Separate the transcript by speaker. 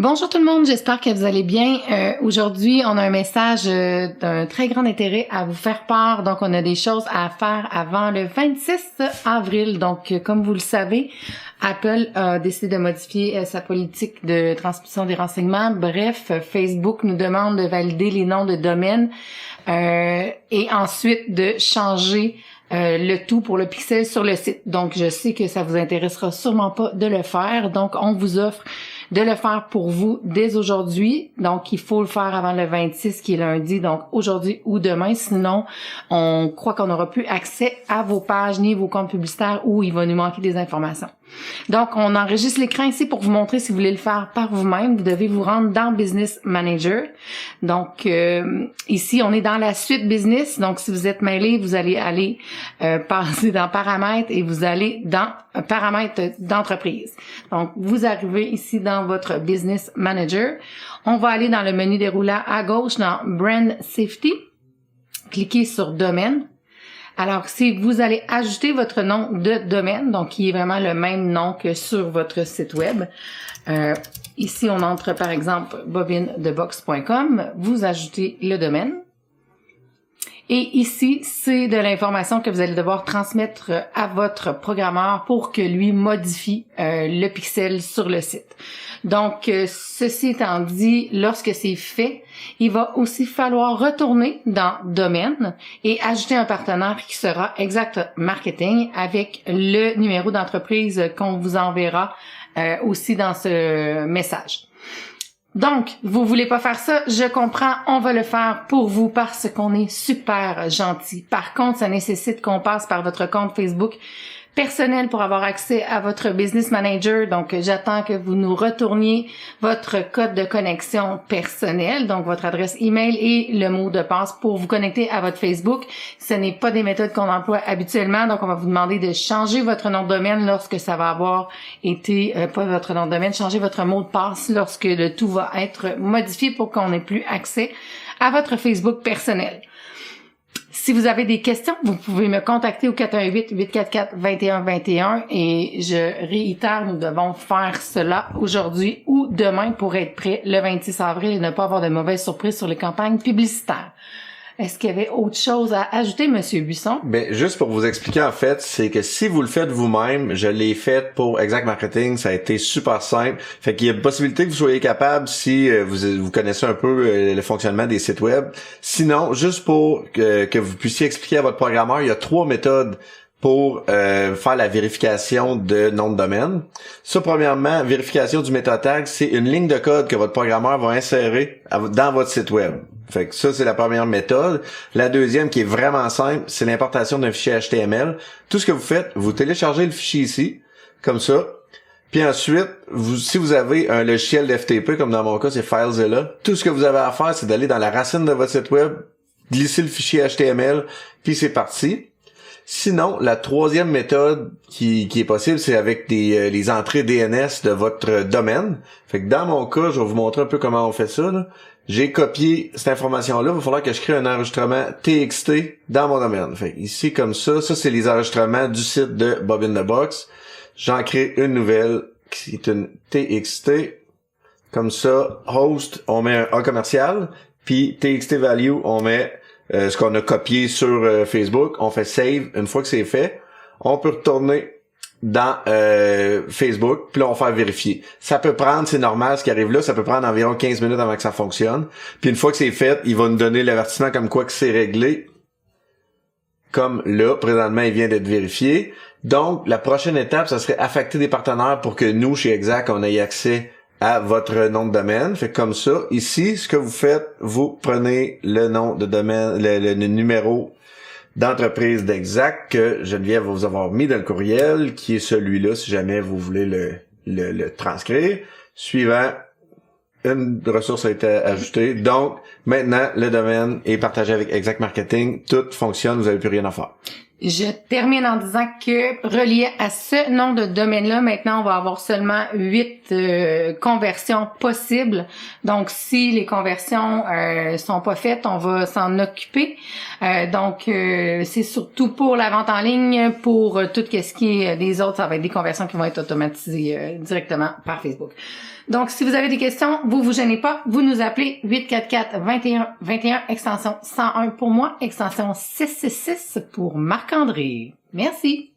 Speaker 1: Bonjour tout le monde, j'espère que vous allez bien. Aujourd'hui, on a un message d'un très grand intérêt à vous faire part. Donc, on a des choses à faire avant le 26 avril. Donc, comme vous le savez, Apple a décidé de modifier sa politique de transmission des renseignements. Bref, Facebook nous demande de valider les noms de domaine et ensuite de changer le tout pour le pixel sur le site. Donc, je sais que ça vous intéressera sûrement pas de le faire. Donc, on vous offre de le faire pour vous dès aujourd'hui. Donc, il faut le faire avant le 26 qui est lundi, donc aujourd'hui ou demain. Sinon, on croit qu'on n'aura plus accès à vos pages ni vos comptes publicitaires ou il va nous manquer des informations. Donc, on enregistre l'écran ici pour vous montrer si vous voulez le faire par vous-même. Vous devez vous rendre dans Business Manager. Donc, ici, on est dans la suite Business. Donc, si vous êtes mêlé, vous allez aller passer dans Paramètres et vous allez dans Paramètres d'entreprise. Donc, vous arrivez ici dans votre Business Manager. On va aller dans le menu déroulant à gauche dans Brand Safety. Cliquez sur Domaine. Alors, si vous allez ajouter votre nom de domaine, donc qui est vraiment le même nom que sur votre site web, ici on entre par exemple bobinethebox.com, vous ajoutez le domaine. Et ici, c'est de l'information que vous allez devoir transmettre à votre programmeur pour que lui modifie le pixel sur le site. Donc, ceci étant dit, lorsque c'est fait, il va aussi falloir retourner dans Domaine et ajouter un partenaire qui sera Exact Marketing avec le numéro d'entreprise qu'on vous enverra aussi dans ce message. Donc, vous voulez pas faire ça, je comprends, on va le faire pour vous parce qu'on est super gentil. Par contre, ça nécessite qu'on passe par votre compte Facebook personnel pour avoir accès à votre Business Manager. Donc, j'attends que vous nous retourniez votre code de connexion personnel, donc votre adresse email et le mot de passe pour vous connecter à votre Facebook. Ce n'est pas des méthodes qu'on emploie habituellement, donc on va vous demander de changer votre nom de domaine lorsque ça va avoir été, pas votre nom de domaine, changer votre mot de passe lorsque le tout va être modifié pour qu'on ait plus accès à votre Facebook personnel. Si vous avez des questions, vous pouvez me contacter au 418-844-2121 et je réitère, nous devons faire cela aujourd'hui ou demain pour être prêt le 26 avril et ne pas avoir de mauvaises surprises sur les campagnes publicitaires. Est-ce qu'il y avait autre chose à ajouter, Monsieur Buisson?
Speaker 2: Ben, juste pour vous expliquer, en fait, c'est que si vous le faites vous-même, je l'ai fait pour Exact Marketing, ça a été super simple. Fait qu'il y a une possibilité que vous soyez capable si vous connaissez un peu le fonctionnement des sites web. Sinon, juste pour que vous puissiez expliquer à votre programmeur, il y a 3 méthodes pour faire la vérification de nom de domaine. Ça, premièrement, vérification du métatag, c'est une ligne de code que votre programmeur va insérer dans votre site web. Fait que ça, c'est la première méthode. La deuxième, qui est vraiment simple, c'est l'importation d'un fichier HTML. Tout ce que vous faites, vous téléchargez le fichier ici, comme ça. Puis ensuite, si vous avez un logiciel d'FTP, comme dans mon cas, c'est FileZilla, tout ce que vous avez à faire, c'est d'aller dans la racine de votre site web, glisser le fichier HTML, puis c'est parti. Sinon, la troisième méthode qui est possible, c'est avec les entrées DNS de votre domaine. Fait que dans mon cas, je vais vous montrer un peu comment on fait ça, là. J'ai copié cette information-là. Il va falloir que je crée un enregistrement TXT dans mon domaine. Fait que ici, comme ça, c'est les enregistrements du site de Bob in the Box. J'en crée une nouvelle qui est une TXT. Comme ça, host, on met un A commercial. Puis TXT value, on met ce qu'on a copié sur Facebook. On fait save. Une fois que c'est fait, on peut retourner dans Facebook, puis là on va faire vérifier. Ça peut prendre, c'est normal ce qui arrive là, ça peut prendre environ 15 minutes avant que ça fonctionne. Puis une fois que c'est fait, il va nous donner l'avertissement comme quoi que c'est réglé. Comme là, présentement, il vient d'être vérifié. Donc, la prochaine étape, ça serait affecter des partenaires pour que nous, chez Exact, on ait accès à votre nom de domaine. Fait comme ça, ici, ce que vous faites, vous prenez le nom de domaine, le numéro d'entreprise d'Exact que Geneviève va vous avoir mis dans le courriel, qui est celui-là, si jamais vous voulez le transcrire. Suivant, une ressource a été ajoutée. Donc, maintenant, le domaine est partagé avec Exact Marketing. Tout fonctionne, vous n'avez plus rien à faire.
Speaker 1: Je termine en disant que relié à ce nom de domaine-là, maintenant, on va avoir seulement 8 conversions possibles. Donc, si les conversions sont pas faites, on va s'en occuper. Donc, c'est surtout pour la vente en ligne, pour tout ce qui est des autres, ça va être des conversions qui vont être automatisées directement par Facebook. Donc, si vous avez des questions, vous gênez pas, vous nous appelez 844-2121, extension 101 pour moi, extension 666 pour Marc-André. Merci.